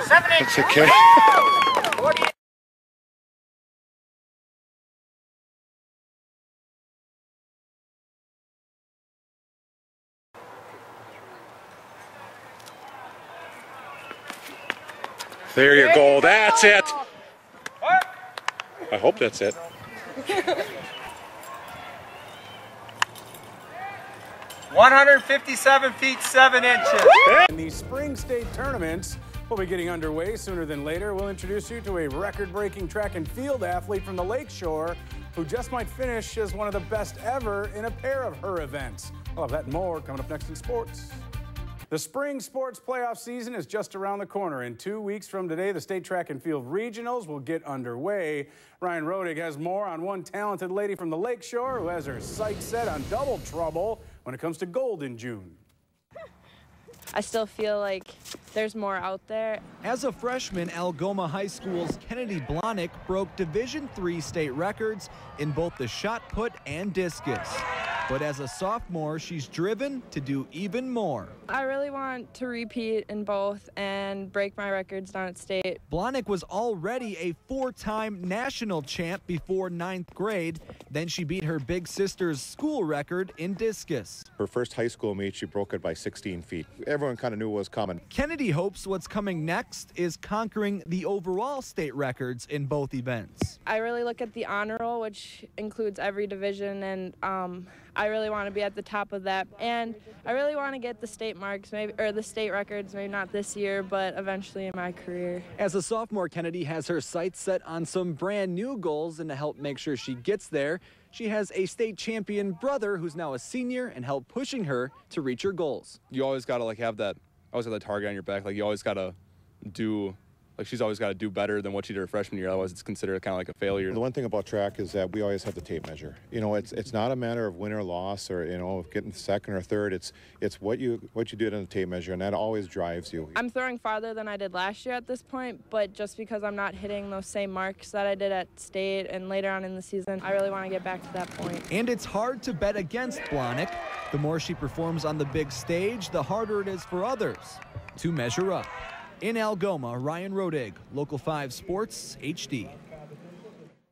7 inches. That's okay. 40. There you go. That's it. I hope that's it. 157 feet 7 inches. In the spring state tournaments will be getting underway sooner than later. We'll introduce you to a record-breaking track and field athlete from the Lakeshore who just might finish as one of the best ever in a pair of her events. I'll have that and more coming up next in sports. The spring sports playoff season is just around the corner. In 2 weeks from today, the state track and field regionals will get underway. Ryan Rodig has more on one talented lady from the Lakeshore who has her sights set on double trouble when it comes to gold in June. I still feel like there's more out there. As a freshman, Algoma High School's Kennedy Blahnik broke Division III state records in both the shot put and discus. But as a sophomore, she's driven to do even more. I really want to repeat in both and break my records down at state. Blahnik was already a 4-time national champ before 9th grade. Then she beat her big sister's school record in discus. Her first high school meet, she broke it by 16 feet. Everyone kind of knew what was coming. Kennedy hopes what's coming next is conquering the overall state records in both events. I really look at the honor roll, which includes every division, and I really want to be at the top of that. And I really want to get the state marks, maybe, or the state records, maybe not this year, but eventually in my career. As a sophomore, Kennedy has her sights set on some brand new goals, and to help make sure she gets there, she has a state champion brother who's now a senior and help pushing her to reach her goals. You always got to have that target on your back. You always got to do, she's always got to do better than what she did her freshman year. Otherwise, it's considered kind of like a failure. The one thing about track is that we always have the tape measure. You know, it's not a matter of win or loss or, getting second or third. It's what you did on the tape measure, and that always drives you. I'm throwing farther than I did last year at this point, but just because I'm not hitting those same marks that I did at state and later on in the season, I really want to get back to that point. And it's hard to bet against Blahnik. The more she performs on the big stage, the harder it is for others to measure up. In Algoma, Ryan Rodig, Local 5 Sports HD.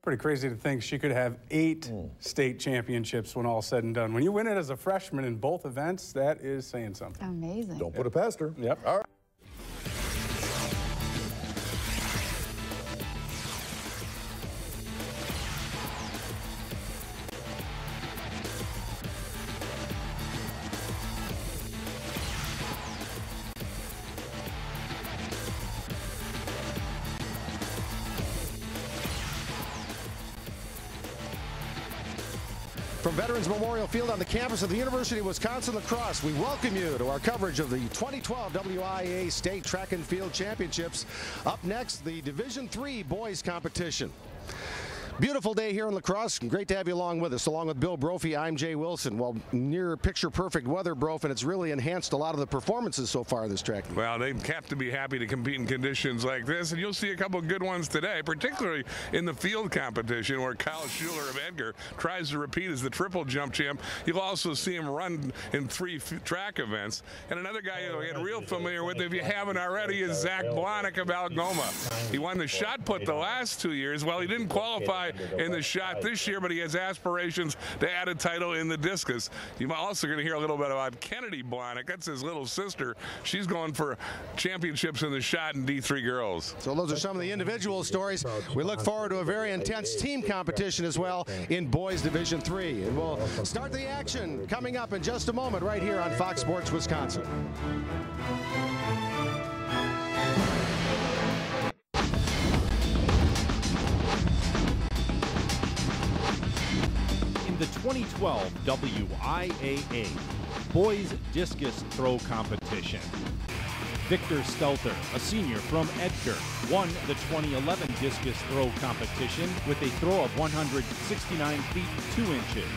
Pretty crazy to think she could have 8 state championships when all said and done. When you win it as a freshman in both events, that is saying something. Amazing. Don't put it past her. Yep. All right. From Veterans Memorial Field on the campus of the University of Wisconsin Lacrosse, we welcome you to our coverage of the 2012 WIAA State Track and Field Championships. Up next, the Division III boys competition. Beautiful day here in La Crosse. Great to have you along with us. Along with Bill Brophy, I'm Jay Wilson. Well, near picture-perfect weather, Brof, and it's really enhanced a lot of the performances so far in this track. Well, they have to be happy to compete in conditions like this, and you'll see a couple of good ones today, particularly in the field competition where Kyle Schuler of Edgar tries to repeat as the triple jump champ. You'll also see him run in 3 track events. And another guy you'll get real familiar with, if you haven't already, is Zach Blahnik of Algoma. He won the shot put the last 2 years. Well, he didn't qualify in the shot this year, but he has aspirations to add a title in the discus. You're also going to hear a little bit about Kennedy Blahnik. That's his little sister. She's going for championships in the shot in D3 girls. So those are some of the individual stories. We look forward to a very intense team competition as well in boys Division III. And we'll start the action coming up in just a moment right here on Fox Sports Wisconsin. The 2012 WIAA Boys Discus Throw Competition. Victor Stelter, a senior from Edgar, won the 2011 discus throw competition with a throw of 169 feet 2 inches.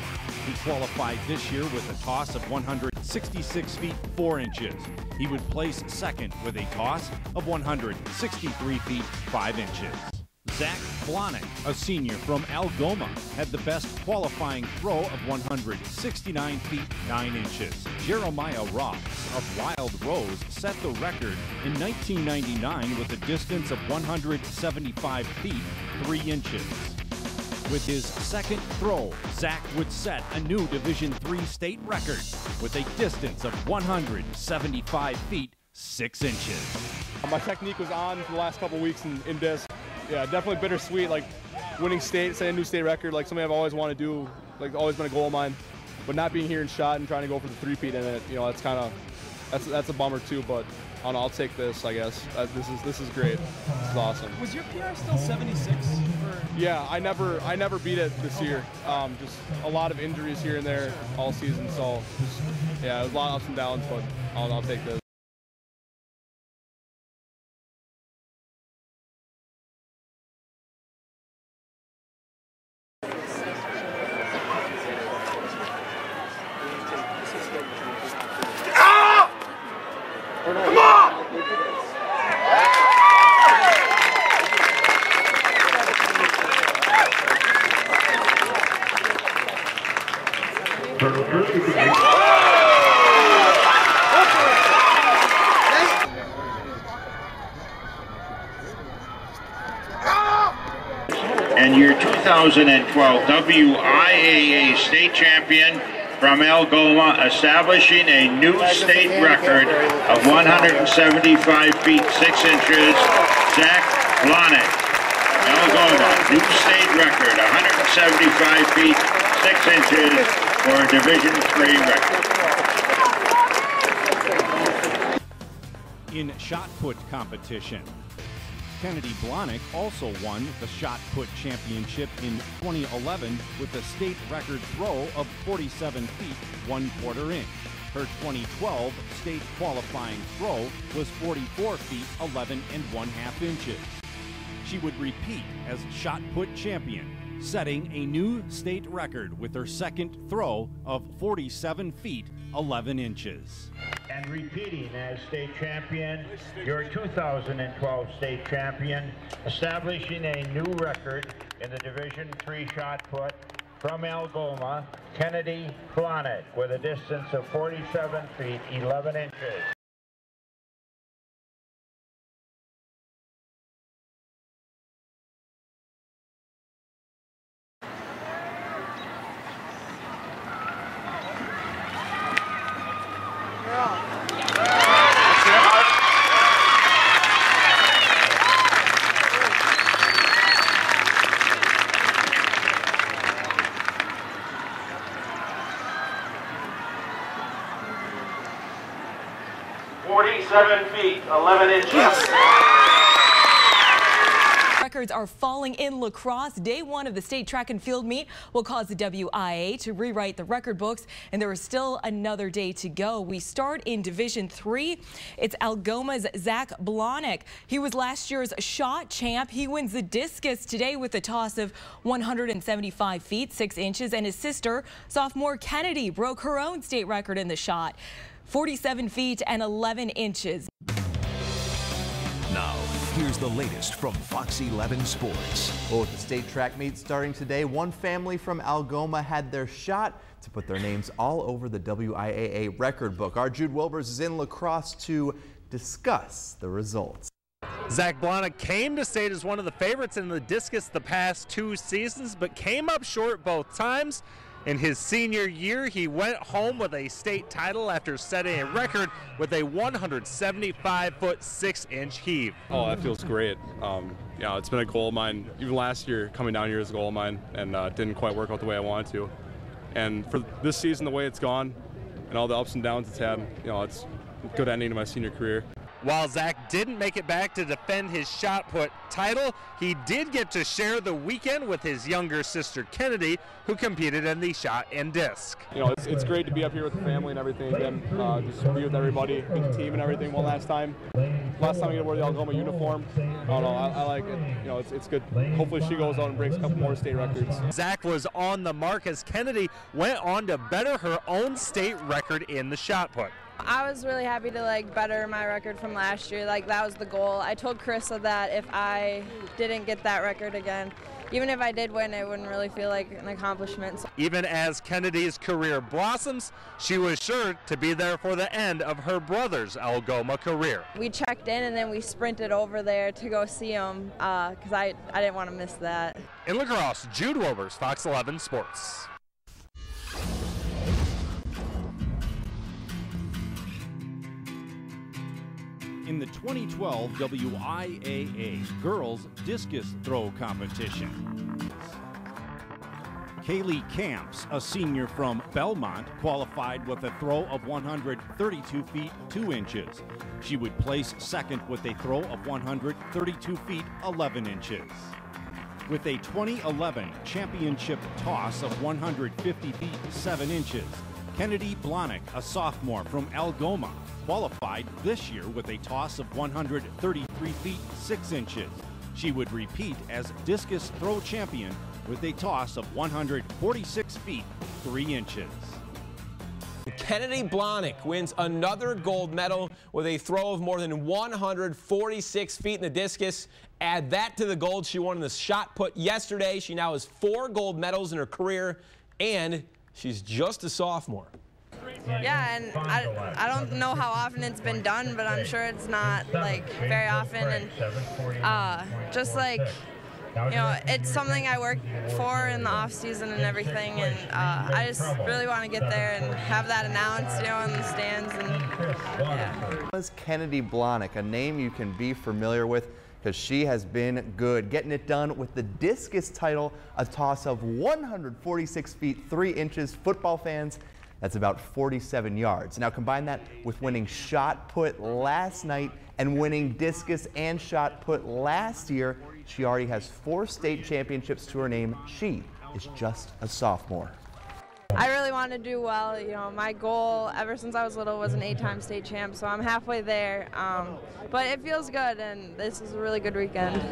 He qualified this year with a toss of 166 feet 4 inches. He would place second with a toss of 163 feet 5 inches. Zach Blahnik, a senior from Algoma, had the best qualifying throw of 169 feet 9 inches. Jeremiah Ross of Wild Rose set the record in 1999 with a distance of 175 feet 3 inches. With his second throw, Zach would set a new Division III state record with a distance of 175 feet 6 inches. My technique was on for the last couple weeks in disc. Yeah, definitely bittersweet, like winning state, setting a new state record, like something I've always wanted to do, like always been a goal of mine. But not being here in shot and trying to go for the three-peat in it, you know, that's kind of, that's a bummer too, but I don't know, I'll take this, I guess. This is great. This is awesome. Was your PR still 76? Yeah, I never beat it this year. Just a lot of injuries here and there all season, so just, yeah, it was a lot of ups and downs, but I'll take this. Come on! And your 2012 WIAA state champion from Algoma, establishing a new state record of 175 feet 6 inches, Zach Blahnik. Algoma, new state record, 175 feet 6 inches for a Division III record. In shot put competition, Kennedy Blahnik also won the shot put championship in 2011 with a state record throw of 47 feet 1/4 inch. Her 2012 state qualifying throw was 44 feet 11 1/2 inches. She would repeat as shot put champion, setting a new state record with her second throw of 47 feet 11 inches. And repeating as state champion, your 2012 state champion, establishing a new record in the Division III shot put from Algoma, Kennedy Blahnik, with a distance of 47 feet 11 inches. Feet, 11 inches. Records are falling in lacrosse. Day one of the state track and field meet will cause the WIA to rewrite the record books, and there is still another day to go. We start in Division III. It's Algoma's Zach Blahnik. He was last year's shot champ. He wins the discus today with a toss of 175 feet 6 inches, and his sister, sophomore Kennedy, broke her own state record in the shot, 47 feet 11 inches. Now, here's the latest from Fox 11 Sports. Well, with the state track meet starting today, one family from Algoma had their shot to put their names all over the WIAA record book. Our Jude Wilbers is in La Crosse to discuss the results. Zach Blahnik came to state as one of the favorites in the discus the past 2 seasons, but came up short both times. In his senior year, he went home with a state title after setting a record with a 175-foot 6-inch heave. Oh, that feels great. You know, it's been a goal of mine. Even last year, coming down here was a goal of mine, and didn't quite work out the way I wanted to. And for this season, the way it's gone, and all the ups and downs it's had, you know, it's a good ending to my senior career. While Zach didn't make it back to defend his shot put title, he did get to share the weekend with his younger sister Kennedy, who competed in the shot and disc. You know, it's great to be up here with the family and everything again, just be with everybody, with the team and everything. One last time I get to wear the Algoma uniform. I don't know, I like it. You know, it's good. Hopefully she goes out and breaks a couple more state records. Zach was on the mark as Kennedy went on to better her own state record in the shot put. I was really happy to better my record from last year. That was the goal. I told Carissa that if I didn't get that record again, even if I did win, it wouldn't really feel like an accomplishment. Even as Kennedy's career blossoms, she was sure to be there for the end of her brother's Algoma career. We checked in and then we sprinted over there to go see him because I didn't want to miss that. In La Crosse, Jude Wilbers, Fox 11 Sports. In the 2012 WIAA Girls Discus Throw Competition, Kaylee Camps, a senior from Belmont, qualified with a throw of 132 feet 2 inches. She would place second with a throw of 132 feet 11 inches. With a 2011 championship toss of 150 feet 7 inches, Kennedy Blahnik, a sophomore from Algoma, qualified this year with a toss of 133 feet 6 inches. She would repeat as discus throw champion with a toss of 146 feet 3 inches. Kennedy Blahnik wins another gold medal with a throw of more than 146 feet in the discus. Add that to the gold she won in the shot put yesterday. She now has 4 gold medals in her career, and she's just a sophomore. Yeah, and I don't know how often it's been done, but I'm sure it's not very often, and it's something I work for in the off season and everything, and I just really want to get there and have that announced, in the stands. And yeah. Was Kennedy Blahnik, a name you can be familiar with because she has been good, getting it done with the discus title, a toss of 146 feet 3 inches. Football fans, that's about 47 yards. Now combine that with winning shot put last night and winning discus and shot put last year. She already has 4 state championships to her name. She is just a sophomore. I really want to do well. My goal ever since I was little was an 8-time state champ, so I'm halfway there. But it feels good, and this is a really good weekend.